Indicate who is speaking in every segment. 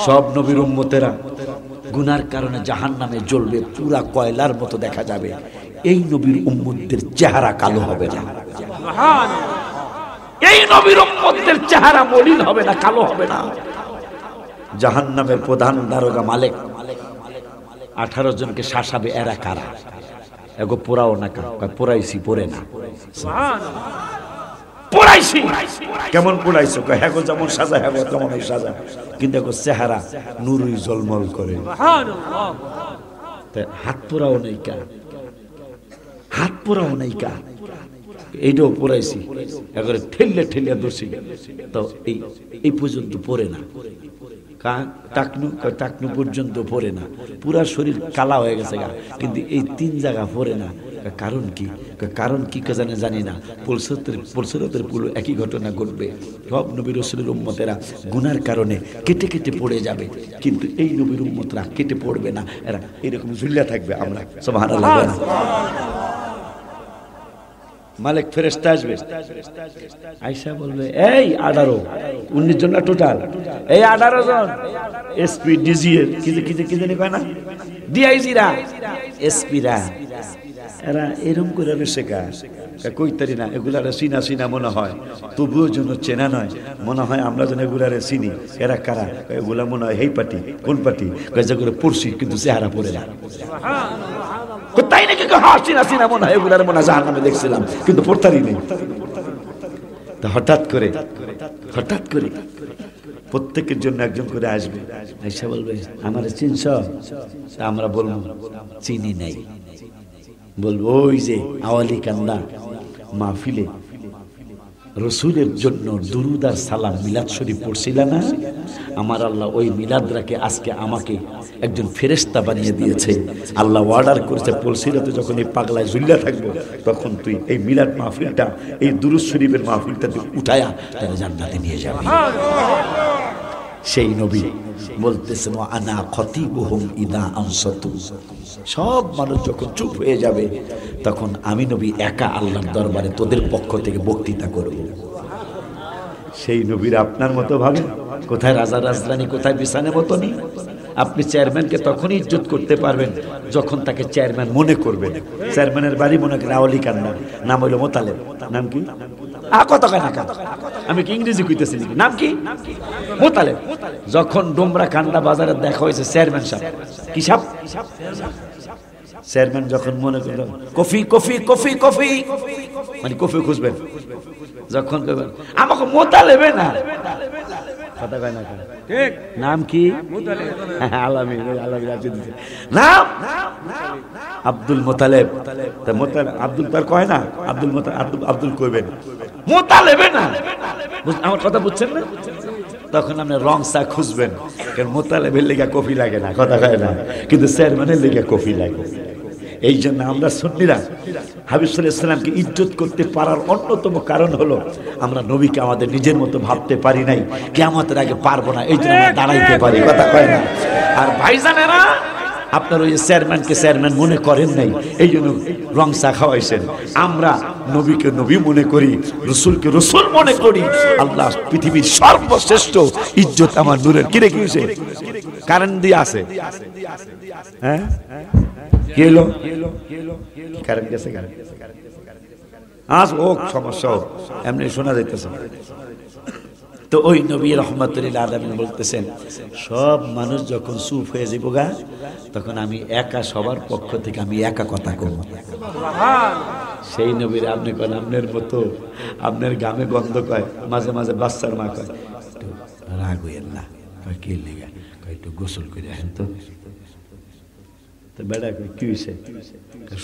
Speaker 1: সব নবীর উম্মতেরা গুনার কারণে জাহান্নামে জ্বলবে, পুরা কয়লার মতো দেখা যাবে। এই নবীর উম্মতদের চেহারা কালো হবে না, এই নবীর উম্মতদের চেহারা মলিন হবে না, কালো হবে না। জাহান্নামের প্রধান দারোগা মালিক 18 জনকে শাসাবে, এরা কারা? এগো পোড়াও না, পোড়াইছি, পড়ে না, পোড়াইছি। কেমন পোড়াইছো? হ্যাঁ গো যেমন সাজা, হ্যাঁ গো তেমন সাজা, কিন্তু এগো চেহারা নুরুই জলমল করে। হাত পোড়াও নাই কা, হাত পোড়াও নাই কা, এইটাও পোড়াইছি, একবারে ঠেললে ঠেলিয়া দোষী। তো এই পর্যন্ত পড়ে না, টাকনু পর্যন্ত পড়ে না, পুরা শরীর কালা হয়ে গেছে গা, কিন্তু এই 3 জায়গা পড়ে না। কারণ কি? কারণ কি জানি না। পলসরাতের পুরো একই ঘটনা ঘটবে। সব নবী রাসূলের উম্মতেরা গুনার কারণে কেটে কেটে পড়ে যাবে, কিন্তু এই নবীর উম্মতরা কেটে পড়বে না, এরা এরকম ঝুলিয়া থাকবে। আমরা সুবহানাল্লাহ। মালিক ফেরেশতা আসবে, আয়েশা বলবে এই 19 জন না টোটাল, এই 18 জন এসপি ডিজি এর কি জানি কয় না, ডিআইজিরা, এসপিরা, এরা এরকম করে শেখা কইতারি না। এগুলারে চিনা মনে হয়, তবুও যেন চেনা নয়, মনে হয় আমরা যেন এগুলারে চিনি। এরা কারা? এগুলা মনে হয় এই পার্টি। কোন পার্টি? যেগুলো পড়ছি কিন্তু চেহারা পড়ে না। তাই নাকি? চিনা মনে হয়, এগুলার মনে হয় জাহান্নামে দেখছিলাম কিন্তু পড়তারি নেই। হঠাৎ করে প্রত্যেকের জন্য একজন করে আসবে, আয়েশা বলবে আমার চিনছ? আমরা বলবো চিনি নাই। বলবো ওই যে আওয়ালি কান্দা মাহফিলে রসুলের জন্য দুরুদ আর সালাম মিলাদ শরীফ পড়ছিল না, আমার আল্লাহ ওই মিলাদরাকে আজকে আমাকে একজন ফেরেশতা বানিয়ে দিয়েছে। আল্লাহ অর্ডার করেছে পলসিরাতে যখন এই পাগলায় ঝুলিয়া থাকবো, তখন তুই এই মিলাদ মাহফিলটা, এই দুরুদ শরীফের মাহফিলটা তুই উঠায়া তারা জান্নাতে নিয়ে যাবি। সেই নবী বলতেছেন আনা খতিবুহুম ইদা আনসাতু, সব মানুষ যখন চুপ হয়ে যাবে তখন আমি নবী একা আল্লাহর দরবারে তোদের পক্ষ থেকে বক্তৃতা করব। সেই নবীর আপনার মতো ভাবে কোথায় রাজা রাজরানী, কোথায় বিছানে মতনই। আপনি চেয়ারম্যানকে তখনই ইজ্জত করতে পারবেন যখন তাকে চেয়ারম্যান মনে করবেন। চেয়ারম্যানের বাড়ি মনে করেন আওয়ালি কান্না, নাম হইল মোতালেব। নাম কি? আমি কি ইংরেজি কইতেছি? নাম কি? মোতালেব। যখন ডোমরা কান্দা বাজারে দেখা হয়েছে চেয়ারম্যান সাহেব, কি সাহেব? চেয়ারম্যান যখন মনে করল কফি কফি কফি কফি, মানে কফি খুঁজবেন, যখন আমাকে মোতালেবে না, কথা কয় না, ঠিক নাম কি? নাম আব্দুল মোতালেব। আব্দুল তার কয় না, আব্দুল আব্দুল কইবেন, মোতালেবে না। আমার কথা বুঝছেন না? তখন আপনি রং চা খুঁজবেন, কারণ মোতালেবের লেগা কফি লাগে না, কথা কয় না, কিন্তু চেয়ারম্যানের লেগা কফি লাগে। এই জন্য আমরা সুন্নিরা হাবিব সাল্লাল্লাহু আলাইহি সাল্লামকে ইজ্জত করতে পারার অন্যতম কারণ হলো আমরা নবীকে আমাদের নিজের মতো ভাবতে পারি নাই, কিয়ামতের আগে পারবো না, এই জন্য আমরা দাঁড়াইতে পারি, কথা কয় না। আর ভাইজানেরা আপনার ওই চেয়ারম্যানকে চেয়ারম্যান মনে করেন নাই, এই জন্য রং চা খাওয়াইছেন। আমরা নবীকে নবী মনে করি, রসুলকে রসুল মনে করি। আল্লাহ পৃথিবীর সর্বশ্রেষ্ঠ ইজ্জত আমার নূরের কিরে কি হয়েছে? কারেন্ট দিয়ে আছে, হ্যাঁ কি হলো? কারেন্ট গেছে, কারেন্ট আজ হোক সমস্যা হোক, এমনি শোনা যাইতেছে। তো ওই নবী রহমাতুল্লিল আলামিন বলতেছেন সব মানুষ যখন চুপ হয়ে যাব গা, তখন আমি একা সবার পক্ষ থেকে আমি একা কথা কব। সেই নবীর আপনি কন আপনার মতো, আপনার গামে গন্ধ কয়, মাঝে মাঝে বাচ্চার মা কয় রাগ হইয়েন না, কয় কি লেগে, কয় একটু গোসল করে আসেন তো। বেড়া কি হয়েছে?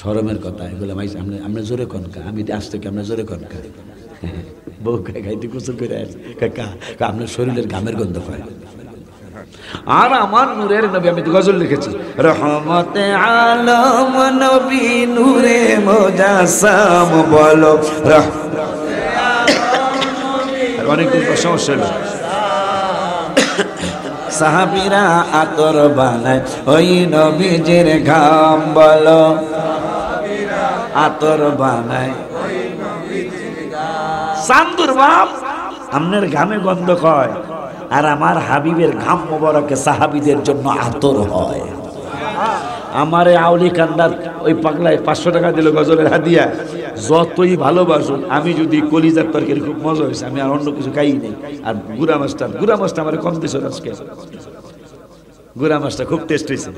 Speaker 1: শরমের কথা এগুলো ভাই, আমরা জোরে কনকা, আমি আজ থেকে আমরা জোরে কনকা। বউ খাইতে গোসল করে আসে, আপনার শরীরের ঘামের গন্ধ পায়। আর আমার নূরের নবী, আমি তো গজল লিখেছি, রহমতে আলম নবী নূরে মুজাসসাম বলো, অনেকদিন পর সমস্যা হলো। সাহাবীরা আতর বানায় ওই নবীজির ঘাম বলো, আতর বানায় চান্দুর বাপ আপনার ঘামে গন্ধ কয়, আর আমার হাবিবের ঘাম মোবারকে সাহাবীদের জন্য আতর হয়। আমারে আউলি কান্দার ওই পাগলায় 500 টাকা দিল গজলের হাদিয়া, যতই ভালোবাসুন আমি যদি কলিজার তরকারি খুব মজা হয়েছে, আমি আর অন্য কিছু খাই নেই। আর গুড়া মাছটা আমার কম দিয়েছে আজকে, গুড়া মাছটা খুব টেস্ট হয়েছে।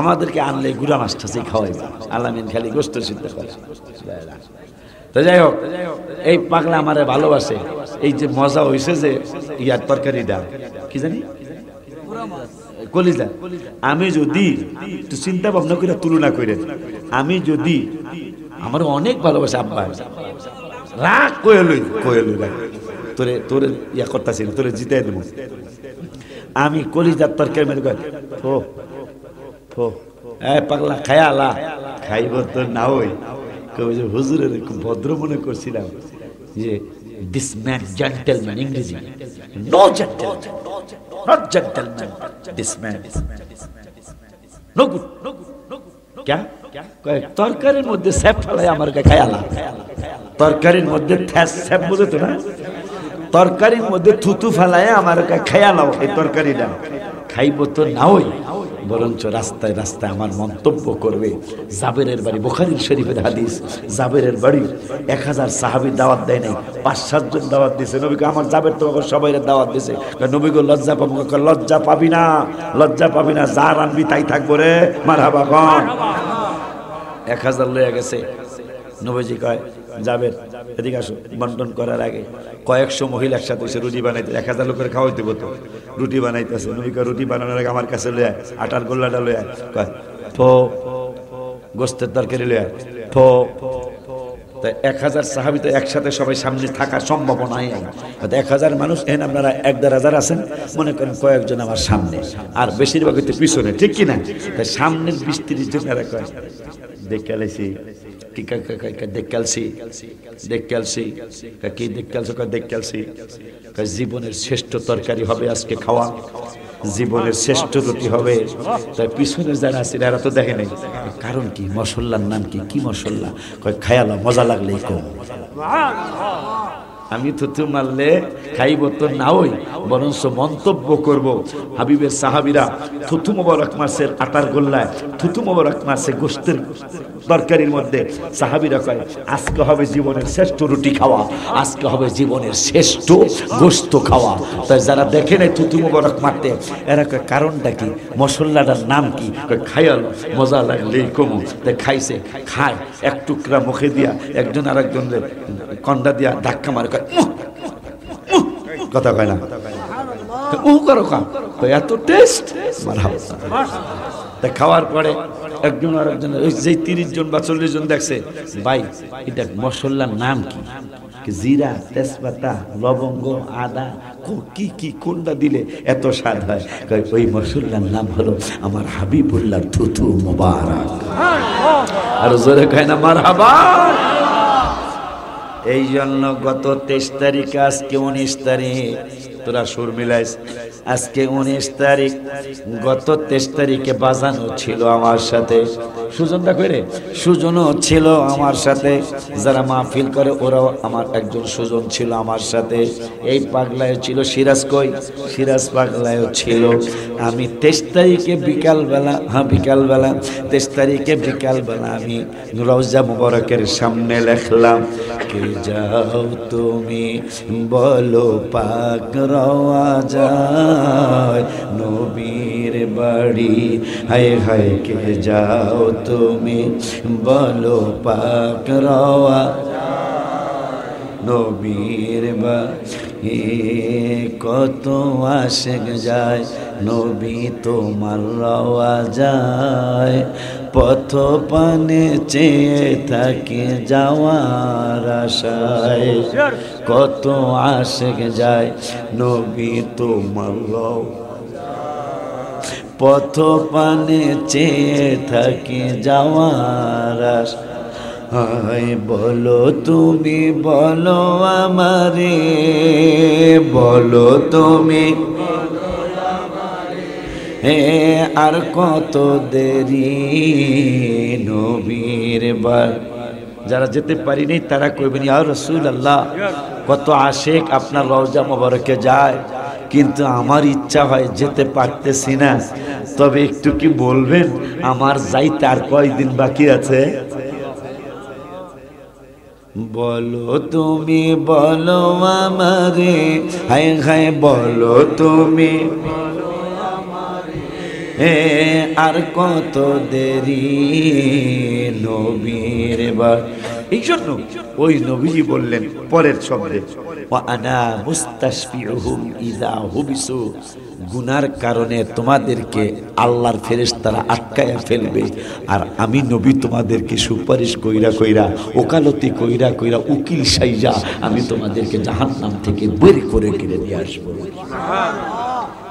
Speaker 1: আমাদেরকে আনলে গুড়া মাছটা সেই খাওয়াইবে, আলামিন খালি গোস্ত সিদ্ধ করে। তো যাই হোক, এই পাগলা আমারে ভালোবাসে। এই যে মজা হয়েছে যে ইয়ার তরকারিটা কি জানি কলিজা, আমি যদি একটু চিন্তা ভাবনা করে তুলনা করে, আমি যদি আমার অনেক ভালোবাসে আব্বা, রাগ কোয়েলই তোরে তোরে ইয়া করতেছি না, তোরে জিতাই দেবো। আমি কলিজার তরকারি মেরে ফো ফো পাগলা খায়ালা খাইব তো না ওই হুজুরের ভদ্র মনে করছিলাম যে দিস ম্যান জেন্টলম্যান, ইংরেজি no gentleman, not gentleman, this man no good. क्या তরকারির মধ্যে স্যাপ ফেলাই আমার খায়ালা, তরকারির মধ্যে স্যাপ বুঝে তো না, তরকারির মধ্যে থুতু ফেলায় আমার খেয়ালাও এই তরকারিটা খাইব তো না ওই, বরঞ্চ রাস্তায় রাস্তায় আমার মন্তব্য করবে। জাবেরের বাড়ি, বুখারী শরীফের হাদিস, জাবেরের বাড়ি 1000 সাহাবী দাওয়াত দেয় নাই, 5-7 জন দাওয়াত দিয়েছে। নবীকে আমার জাবের তোমাকে সবাই দাওয়াত দিয়েছে। নবীকে লজ্জা পাবো, লজ্জা পাবি না, লজ্জা পাবি না, যা রানবি তাই থাকবো রে, মারহাবা কন। 1000 লইয়া গেছে। নবীজি কয় জাবের এদিকে আসো। বন্টন করার আগে কয়েকশো মহিলা একসাথে এসে রুটি বানাইতে, 1000 লোকের খাওয়াই দেবো তো, রুটি বানাইতেছে। নবীকে রুটি বানানোর আগে আমার কাছে লয়ে আটার গোল্লাটা লয়ে কয় ফো, গোস্তের তরকারি লয়ে ফো। তাই 1000 সাহাবী তো একসাথে সবাই সামনে থাকার সম্ভাবনা নাই। 1000 মানুষ এখানে আপনারা 1-1.5 আছেন, মনে করেন কয়েকজন আমার সামনে আর বেশিরভাগ হইতে পিছনে, ঠিক কিনা? তাই সামনের 20-30 জন এরা কয় দেখে আলাইছি জীবনের শ্রেষ্ঠ তরকারি হবে আজকে খাওয়া, জীবনের শ্রেষ্ঠ রুটি হবে। তাই পিছনে যারা আছে এরা তো দেখে নেই কারণ কি, মশলার নাম কি, কি মশলা, কয় খায়ালা মজা লাগলেই কম। আমি থুতু মারলে খাইব তো না ওই, বরঞ্চ মন্তব্য করব। হাবিবের সাহাবীরা থুতু মোবারক মাছের আটার গোল্লায়, থুতু মোবারক মাছের গোস্তের তরকারির মধ্যে সাহাবীরা কয় আজকে হবে জীবনের শ্রেষ্ঠ রুটি খাওয়া, আজকে হবে জীবনের শ্রেষ্ঠ গোস্ত খাওয়া। তাই যারা দেখে নাই থুতু মোবারক মারতে, এরা কয় কারণটা কি, মশলাটার নাম কি, কয় খায়াল মজা লাগলেই কমু। তাই খাইছে, খায় এক টুকরা মুখে দিয়া একজন আর একজনের কন্ডা দিয়া ধাক্কা মারে, কথা কয় না করো এত টেস্ট। খাওয়ার পরে একজন আর একজন, যে 30 জন বা 40 জন দেখছে, ভাই এটা মশলার নাম কি, জিরা, তেজপাতা, লবঙ্গ, আদা, কি কি কোনটা দিলে এত স্বাদ হয়? ওই মশলার নাম হলো আমার হাবিবুল্লাহ থুতু মোবারক। আর জোরে কয় না মারহাবা। এই জন্য গত 23 তারিখ, আজকে 19 তারিখ, তোরা সুর মিলাইস, আজকে 19 তারিখ, গত 23 তারিখে বাজানো ছিল আমার সাথে, সুজনটা করে সুজনও ছিল আমার সাথে, যারা মাহফিল করে ওরাও আমার একজন সুজন ছিল আমার সাথে। এই পাগলায়ও ছিল, সিরাজ কই, সিরাজ পাগলায়ও ছিল। আমি 23 তারিখে বিকালবেলা, বিকালবেলা 23 তারিখে বিকালবেলা আমি রওজা মুবারকের সামনে লেখলাম, কে যাও তুমি বলো পাক রওয়া যায় নবীর বাড়ি, হায় হায় কে যাও তুমি বলো পাক রওয়া নবীর বাড়ি, কত আশেক যায় নবী তোমার রওয়া যায়, পথ পানে চেয়ে থাকে যাওয়ার আশায়, কত আশেক যায় নবী তোমার রওয়া, পথ পানে চেয়ে থাকে যাওয়ার আশায়, বলো তুমি বলো আমারে, বলো তুমি আর কত দেরি নবীর বাড়ি। যারা যেতে পারিনি তারা কইবেন ইয়া রাসূলুল্লাহ, কত আশিক আপনার রওজা মুবারকে যায়, কিন্তু আমার ইচ্ছা হয় যেতে পারতেছি না। তবে একটু কি বলবেন আমার যাইতে আর কয়দিন বাকি আছে? বলো তুমি, বলো আমারে, হায় হায় বলো তুমি আর কত দেরি নবীর বার। এই জন্য ওই নবীজি বললেন পরের শব্দে, ওয়া আনা মুস্তাশফিউহুম ইযা হুবিসু, গুনার কারণে তোমাদেরকে আল্লাহর ফেরেশতারা আটকায়া ফেলবে, আর আমি নবী তোমাদেরকে সুপারিশ কইরা কইরা, ওকালতি কইরা কইরা, উকিল সাইজা আমি তোমাদেরকে জাহান্নাম থেকে বের করে কিনে নিয়ে আসবো।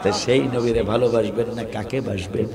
Speaker 1: তা সেই নবীরে ভালোবাসবেন না কাকে বাসবেন?